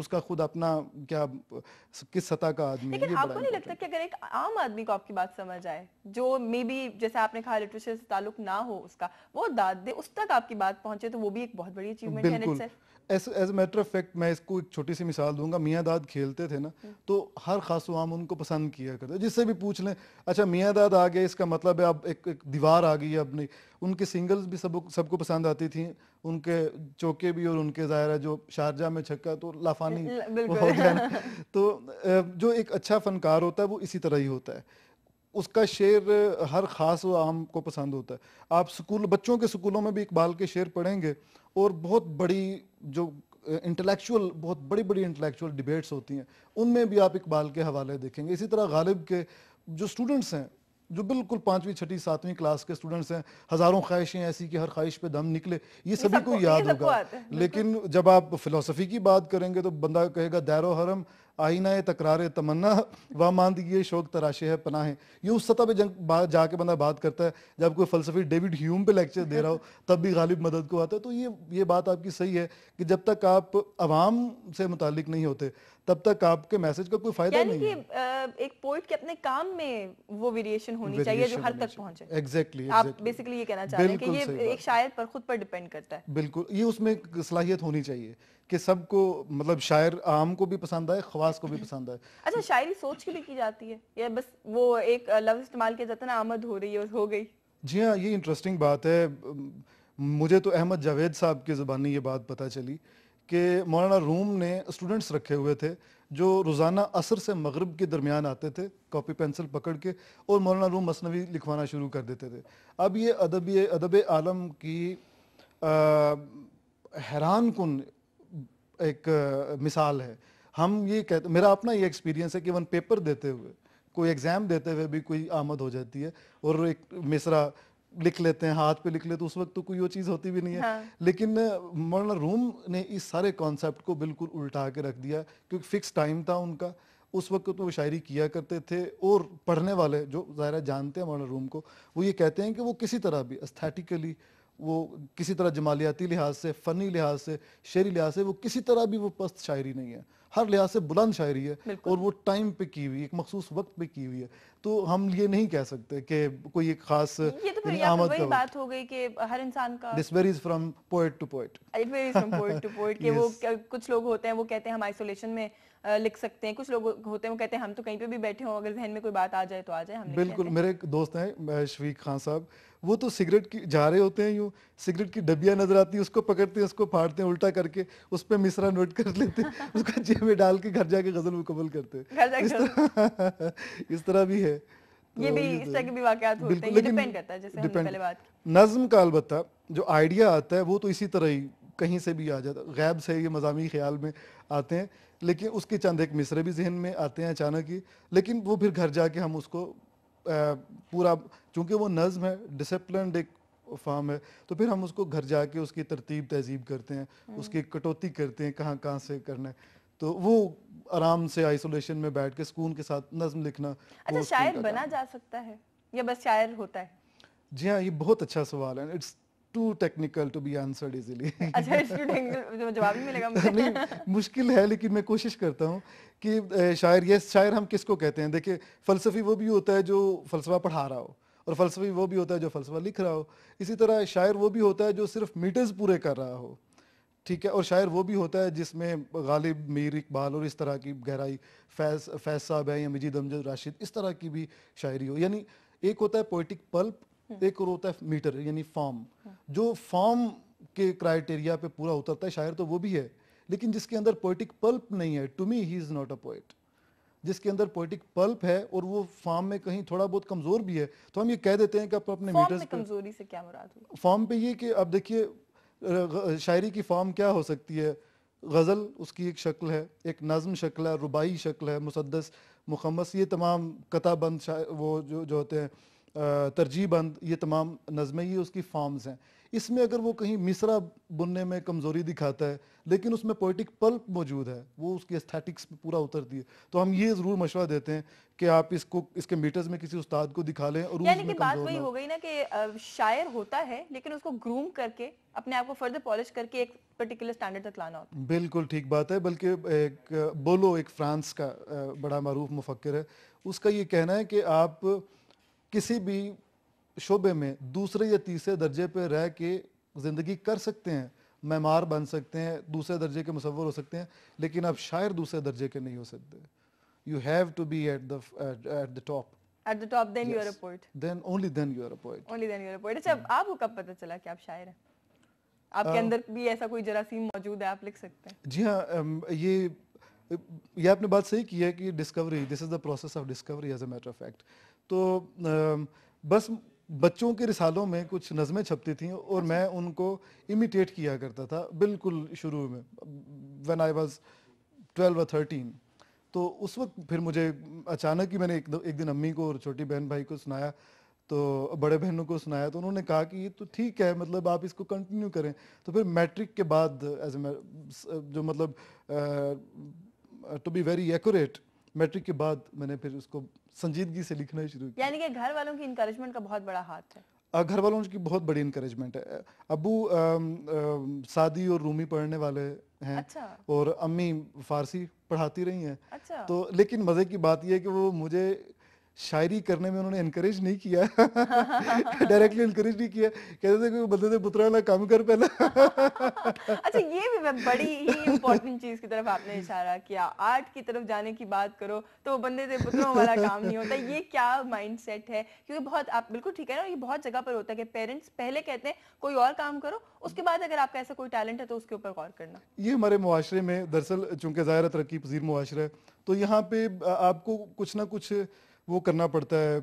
اس کا خود اپنا کیا کس سطح کا آدمی ہے، لیکن یہ آپ بڑا کو نہیں لگتا امپورٹنٹ کہ اگر ایک عام آدمی کو آپ کی بات سمجھ آئے جو مے بی جیسے آپ نے کہا لٹریچر سے تعلق نہ ہو اس کا، وہ داد دے، اس تک آپ کی بات پہنچے، تو وہ بھی ایک بہت بڑی اچیومنٹ ہے ان اٹ بالکل. Self. As a matter of fact میں اس کو ایک چھوٹی سی مثال دوں گا. میاں داد کھیلتے تھے نا تو ہر خاص و عام ان کو پسند کیا کرتے، جس سے بھی پوچھ لیں اچھا میاں داد آ گئے اس کا مطلب ہے اب ایک دیوار آ گئی ہے اپنی. ان کے سنگلز بھی سب کو پسند آتی تھیں، ان کے چوکے بھی، اور ان کے ظاہر ہے جو شارجہ میں چھکا تو لافانی وہ ہو گیا نا. تو جو ایک اچھا فنکار ہوتا ہے وہ اسی طرح ہی ہوتا ہے، اس کا شعر ہر خاص و عام کو پسند ہوتا ہے. آپ بچوں کے سکولوں میں بھی اقبال کے شعر پڑھیں گے اور بہت بڑی جو انٹلیکچوئل بہت بڑی بڑی انٹلیکچوئل ڈیبیٹس ہوتی ہیں ان میں بھی آپ اقبال کے حوالے دیکھیں گے. اسی طرح غالب کے جو اسٹوڈنٹس ہیں جو بالکل 5ویں 6ٹھی 7ویں کلاس کے اسٹوڈنٹس ہیں، ہزاروں خواہشیں ایسی کہ ہر خواہش پہ دم نکلے، یہ سبھی کو یاد ہوگا. لیکن جب آپ فلسفی کی بات کریں گے تو بندہ کہے گا دیر و حرم آئینہ تکرار تمنا و ماندگی شوق تراشے ہے پناہیں. یہ اس سطح پہ جا کے بندہ بات کرتا ہے جب کوئی فلسفی ڈیوڈ ہیوم پہ لیکچر دے رہا ہو تب بھی غالب مدد کو آتا ہے. تو یہ بات آپ کی صحیح ہے کہ جب تک آپ عوام سے متعلق نہیں ہوتے تب تک آپ کے میسج کا کوئی فائدہ نہیں ہے. یعنی کہ ایک پوئٹ کے اپنے کام میں وہ ویریشن ہونی چاہیے جو ہر تک پہنچے. ایگزیکٹلی آپ بیسیکلی یہ کہنا چاہ رہے ہیں کہ یہ ایک شاعر پر خود پر ڈیپینڈ کرتا ہے. بالکل، یہ اس میں صلاحیت ہونی چاہیے کہ سب کو مطلب شاعر عام کو بھی پسند آئے، خواص کو بھی پسند آئے. اچھا شاعری سوچ کی بھی کی جاتی ہے یا بس وہ ایک لفظ استعمال کیا جاتا ہے نا آمد ہو رہی ہے ہو گئی؟ جی ہاں، یہ انٹرسٹنگ بات ہے. مجھے تو احمد جاوید صاحب کی زبانی یہ بات پتہ چلی کہ مولانا روم نے اسٹوڈنٹس رکھے ہوئے تھے جو روزانہ عصر سے مغرب کے درمیان آتے تھے کاپی پینسل پکڑ کے اور مولانا روم مثنوی لکھوانا شروع کر دیتے تھے. اب یہ ادب عالم کی حیران کن ایک مثال ہے. ہم یہ کہتے، میرا اپنا یہ ایکسپیرینس ہے کہ ون پیپر دیتے ہوئے، کوئی ایگزام دیتے ہوئے بھی کوئی آمد ہو جاتی ہے اور ایک مصرع لکھ لیتے ہیں، ہاتھ پہ لکھ لیتے، اس وقت تو کوئی وہ چیز ہوتی بھی نہیں ہے. لیکن مولانا روم نے اس سارے کانسیپٹ کو بالکل الٹا کے رکھ دیا کیونکہ فکس ٹائم تھا ان کا. اس وقت تو وہ شاعری کیا کرتے تھے اور پڑھنے والے جو ظاہر جانتے ہیں مولانا روم کو وہ یہ کہتے ہیں کہ وہ کسی طرح بھی استھیٹیکلی، وہ کسی طرح جمالیاتی لحاظ سے، فنی لحاظ سے، شعری لحاظ سے وہ کسی طرح بھی وہ پست شاعری نہیں ہے، ہر لحاظ سے بلند شاعری ہے اور وہ ٹائم پہ کی ہوئی، ایک مخصوص وقت پہ کی ہوئی ہے. تو ہم یہ نہیں کہہ سکتے کہ کوئی ایک خاص یہ تو پھر یعنی یا پھر آمد کا وہی وقت. بات ہو گئی کہ ہر انسان کا this varies from poet to poet. It varies from poet to poet کہ وہ کچھ لوگ ہوتے ہیں وہ کہتے ہیں ہم آئسولیشن میں لکھ سکتے ہیں، کچھ لوگ ہوتے ہیں وہ کہتے ہیں ہم تو کہیں پہ بھی بیٹھے ہوں اگر ذہن میں کوئی بات آ جائے تو آ جائے ہم لکھ لیتے بالکل. ہیں. میرے ایک دوست ہیں شفیق خان صاحب، وہ تو سگریٹ کی جا رہے ہوتے ہیں، یوں سگریٹ کی ڈبیاں نظر آتی ہیں اس کو پکڑتے ہیں، اس کو پھاڑتے ہیں الٹا کر کے، اس پہ مصرع نوٹ کر لیتے ہیں، اس کو جیب میں ڈال کے گھر جا کے غزل مکمل کرتے ہیں. اس طرح بھی ہے. یہ بھی اس طرح کے بھی واقعات ہوتے ہیں. یہ ڈیپینڈ کرتا ہے جیسے ہم نے پہلے بات کی. نظم کا البتہ جو آئیڈیا آتا ہے وہ تو اسی طرح ہی کہیں سے بھی آ جاتا ہے، غیب سے یہ مضامین خیال میں آتے ہیں، لیکن اس کے چند ایک مصرے بھی ذہن میں آتے ہیں اچانک ہی، لیکن وہ پھر گھر جا کے ہم اس کو پورا، چونکہ وہ نظم ہے، ڈسپلنڈ ایک فارم ہے، تو پھر ہم اس کو گھر جا کے اس کی ترتیب تہذیب کرتے ہیں، اس کی کٹوتی کرتے ہیں کہاں کہاں سے کرنا ہے. تو وہ آرام سے آئسولیشن میں بیٹھ کے سکون کے ساتھ نظم لکھنا. اچھا شاعر بنا جا سکتا ہے یا بس شاعر ہوتا ہے؟ جی ہاں، یہ بہت اچھا سوال ہے. It's too technical to be answered easily. اچھا جواب نہیں ملے گا مجھے. نہیں مشکل ہے لیکن میں کوشش کرتا ہوں کہ شاعر ہم کس کو کہتے ہیں. دیکھیں فلسفی وہ بھی ہوتا ہے جو فلسفہ پڑھا رہا ہو اور فلسفی وہ بھی ہوتا ہے جو فلسفہ لکھ رہا ہو. اسی طرح شاعر وہ بھی ہوتا ہے جو صرف میٹرز پورے کر رہا ہو، ٹھیک ہے، اور شاعر وہ بھی ہوتا ہے جس میں غالب، میر اقبال اور اس طرح کی گہرائی، فیض صاحب ہے یا مجید امجد راشد، اس طرح کی بھی شاعری ہو. یعنی ایک ہوتا ہے پوئٹک پلپ، ایک اور ہوتا ہے میٹر یعنی فارم. جو فارم کے کرائیٹیریا پہ پورا اترتا ہے شاعر تو وہ بھی ہے، لیکن جس کے اندر پوئٹک پلپ نہیں ہے، to me he is not a poet. جس کے اندر پوئٹک پلپ ہے اور وہ فارم میں کہیں تھوڑا بہت کمزور بھی ہے تو ہم یہ کہہ دیتے ہیں کہ آپ اپنے فارم میٹرز میں پہ. کمزوری سے کیا مراد ہوئی؟ فارم پہ یہ کہ اب دیکھیے شاعری کی فارم کیا ہو سکتی ہے. غزل اس کی ایک شکل ہے، ایک نظم شکل ہے، رباعی شکل ہے، مسدس، مخمس، یہ تمام قطع بند وہ جو ہوتے ہیں ترجیح بند، یہ تمام نظمیں یہ اس کی فارمز ہیں. اس میں اگر وہ کہیں مصرع بننے میں کمزوری دکھاتا ہے لیکن اس میں پوئٹک پلپ موجود ہے, وہ اس کی ایستھیٹکس پہ پورا اترتی ہے, تو ہم یہ ضرور مشورہ دیتے ہیں کہ آپ اس کو اس کے میٹرز میں کسی استاد کو دکھا لیں, عروج یعنی میں کہ بات کمزور وہی نہ ہو گئی نا کہ شاعر ہوتا ہے لیکن اس کو گروم کر کے اپنے آپ کو فردر پالش کر کے ایک پرٹیکولر سٹینڈرڈ تک لانا ہوتا ہے. بالکل ٹھیک بات ہے, بلکہ ایک بولو ایک فرانس کا بڑا معروف مفکر ہے, اس کا یہ کہنا ہے کہ آپ کسی بھی شعبے میں دوسرے یا تیسرے درجے پہ رہ کے زندگی کر سکتے ہیں, معمار بن سکتے ہیں, دوسرے درجے کے مصور ہو سکتے ہیں, لیکن آپ شاعر دوسرے درجے کے نہیں ہو سکتے. You have to be at the top. At the top, then you are a poet. Then only then you are a poet. Only then you are a poet. اچھا آپ کو کب پتہ چلا کہ آپ شاعر ہیں؟ آپ کے اندر بھی ایسا کوئی جراثیم موجود ہے, آپ لکھ سکتے ہیں؟ جی ہاں, یہ آپ نے بات صحیح کی ہے کہ Discovery, this is the process of Discovery as a matter of fact. تو بس بچوں کے رسالوں میں کچھ نظمیں چھپتی تھیں اور میں ان کو امیٹیٹ کیا کرتا تھا بالکل شروع میں, when I was 12 or 13. تو اس وقت پھر مجھے اچانک ہی میں نے ایک دن امی کو اور چھوٹی بہن بھائی کو سنایا, تو بڑے بہنوں کو سنایا, تو انہوں نے کہا کہ یہ تو ٹھیک ہے, مطلب آپ اس کو کنٹینیو کریں. تو پھر میٹرک کے بعد جو مطلب to be very accurate, matric کے بعد میں نے پھر اس کو سنجیدگی سے لکھنا ہی شروع کیا. یعنی کہ گھر والوں کی انکریجمنٹ کا بہت بڑا ہاتھ ہے. گھر والوں کی بہت بڑی انکریجمنٹ ہے. ابو سعدی اور رومی پڑھنے والے ہیں, اور امی فارسی پڑھاتی رہی ہیں. تو لیکن مزے کی بات یہ ہے کہ وہ مجھے شاعری کرنے میں انہوں نے انکریج نہیں کیا, ڈائریکٹلی انکریج نہیں کیا, کہتے تھے کہ بندے سے پترا نہ کام کر پہلا. اچھا یہ بھی بڑی ہی امپورٹنٹ چیز کی طرف آپ نے اشارہ کیا, آرٹ کی طرف جانے کی بات کرو تو بندے سے پتروں والا کام نہیں ہوتا. یہ کیا مائنڈ سیٹ ہے؟ کیونکہ بہت, آپ بالکل ٹھیک ہے نا, یہ بہت جگہ پر ہوتا ہے کہ پیرنٹس پہلے کہتے ہیں کوئی اور کام کرو, اس کے بعد اگر آپ کا ایسا کوئی ٹیلنٹ ہے تو اس کے اوپر غور کرنا. یہ ہمارے معاشرے میں دراصل چونکہ ظاہر ترقی پذیر معاشرہ ہے, تو یہاں پہ آپ کو کچھ نہ کچھ وہ کرنا پڑتا ہے,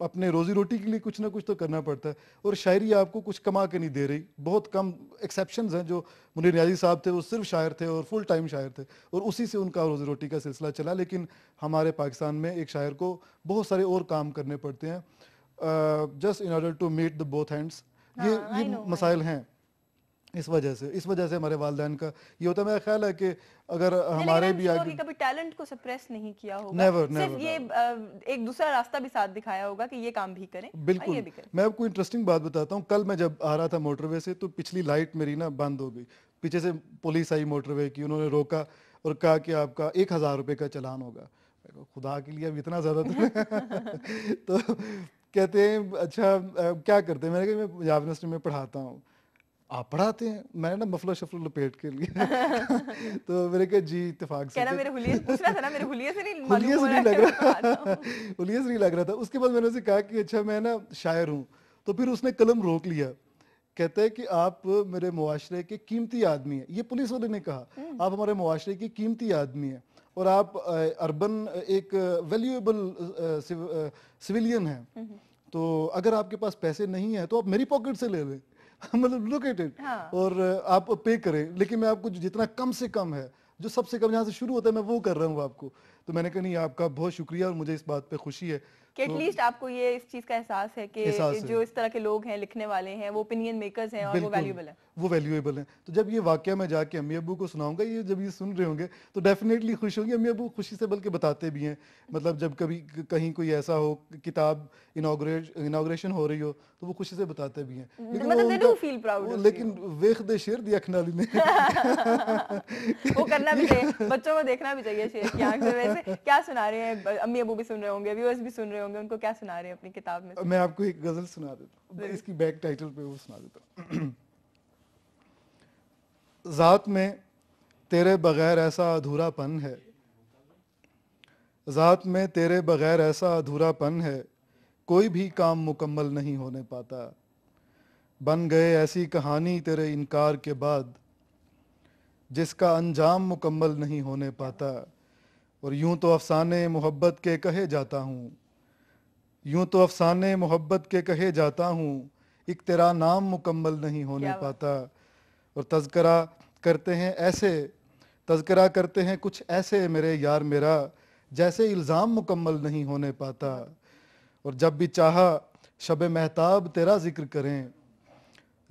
اپنے روزی روٹی کے لیے کچھ نہ کچھ تو کرنا پڑتا ہے. اور شاعری آپ کو کچھ کما کے نہیں دے رہی. بہت کم ایکسیپشنز ہیں, جو منیر نیازی صاحب تھے وہ صرف شاعر تھے اور فل ٹائم شاعر تھے, اور اسی سے ان کا روزی روٹی کا سلسلہ چلا. لیکن ہمارے پاکستان میں ایک شاعر کو بہت سارے اور کام کرنے پڑتے ہیں, just in order to meet the both hands. یہ مسائل ہیں. اس وجہ سے ہمارے والدین کا یہ ہوتا ہے. میرا خیال ہے کہ اگر ہمارے بھی آگے کبھی ٹیلنٹ کو سپریس نہیں کیا ہوگا, صرف یہ ایک دوسرا راستہ بھی ساتھ دکھایا ہوگا کہ یہ کام بھی کریں. بالکل, میں آپ کو انٹرسٹنگ بات بتاتا ہوں. کل میں جب آ رہا تھا موٹر وے سے, تو پچھلی لائٹ میری نا بند ہو گئی. پیچھے سے پولیس آئی موٹر وے کی, انہوں نے روکا اور کہا کہ آپ کا 1000 روپے کا چلان ہوگا. خدا کے لیے اب اتنا زیادہ تو کہتے ہیں اچھا کیا کرتے ہیں. میں نے کہا میں پنجاب یونیورسٹی میں پڑھاتا ہوں. آپ پڑھاتے ہیں؟ میں نے نا مفلر شفلر لپیٹ کے لیے تو میرے کہا جی اتفاق سے میرے حلیے پوچھ رہا تھا نا, میرے حلیے سے نہیں لگ رہا تھا. اس کے بعد میں نے اسے کہا کہ اچھا میں نا شاعر ہوں. تو پھر اس نے قلم روک لیا, کہتا ہے کہ آپ میرے معاشرے کے قیمتی آدمی ہیں. یہ پولیس والے نے کہا, آپ ہمارے معاشرے کے قیمتی آدمی ہیں اور آپ اربن ایک ویلیویبل سویلین ہیں, تو اگر آپ کے پاس پیسے نہیں ہیں تو آپ میری پاکٹ سے لے لیں, مطلب لک ایٹ اٹ, اور آپ پے کریں. لیکن میں آپ کو جتنا کم سے کم ہے, جو سب سے کم جہاں سے شروع ہوتا ہے, میں وہ کر رہا ہوں آپ کو. تو میں نے کہا نہیں, آپ کا بہت شکریہ, اور مجھے اس بات پہ خوشی ہے کہ ایٹ لیسٹ آپ کو یہ اس چیز کا احساس ہے کہ جو اس طرح کے لوگ ہیں, لکھنے والے ہیں, وہ اوپینین میکرز ہیں اور وہ ویلیویبل ہیں. وہ ویلیویبل ہیں. تو جب یہ واقعہ میں جا کے امی ابو کو سناؤں گا, یہ جب یہ سن رہے ہوں گے تو ڈیفینیٹلی خوش ہوں گے. امی ابو خوشی سے بلکہ بتاتے بھی ہیں, مطلب جب کبھی کہیں کوئی ایسا ہو, کتاب انوگریشن ہو رہی ہو, تو وہ خوشی سے بتاتے بھی ہیں. لیکن ویخ دے شیر دی اکھ نالی میں وہ کرنا بھی چاہیے, بچوں کو دیکھنا بھی چاہیے شیر کی آنکھ سے. ویسے کیا سنا رہے ہیں امی ابو بھی سن رہے ہوں گے, ویورز بھی سن رہے ہوں گے, ان کو کیا سنا رہے ہیں اپنی کتاب میں؟ میں آپ کو ایک غزل سنا دیتا ہوں, اس کی بیک ٹائٹل پہ وہ سنا دیتا ہوں. ذات میں تیرے بغیر ایسا ادھورا پن ہے, ذات میں تیرے بغیر ایسا ادھورا پن ہے, کوئی بھی کام مکمل نہیں ہونے پاتا. بن گئے ایسی کہانی تیرے انکار کے بعد, جس کا انجام مکمل نہیں ہونے پاتا. اور یوں تو افسانے محبت کے کہے جاتا ہوں, یوں تو افسانے محبت کے کہے جاتا ہوں, ایک تیرا نام مکمل نہیں ہونے پاتا. اور تذکرہ کرتے ہیں کچھ ایسے میرے یار میرا, جیسے الزام مکمل نہیں ہونے پاتا. اور جب بھی چاہا شب مہتاب تیرا ذکر کریں,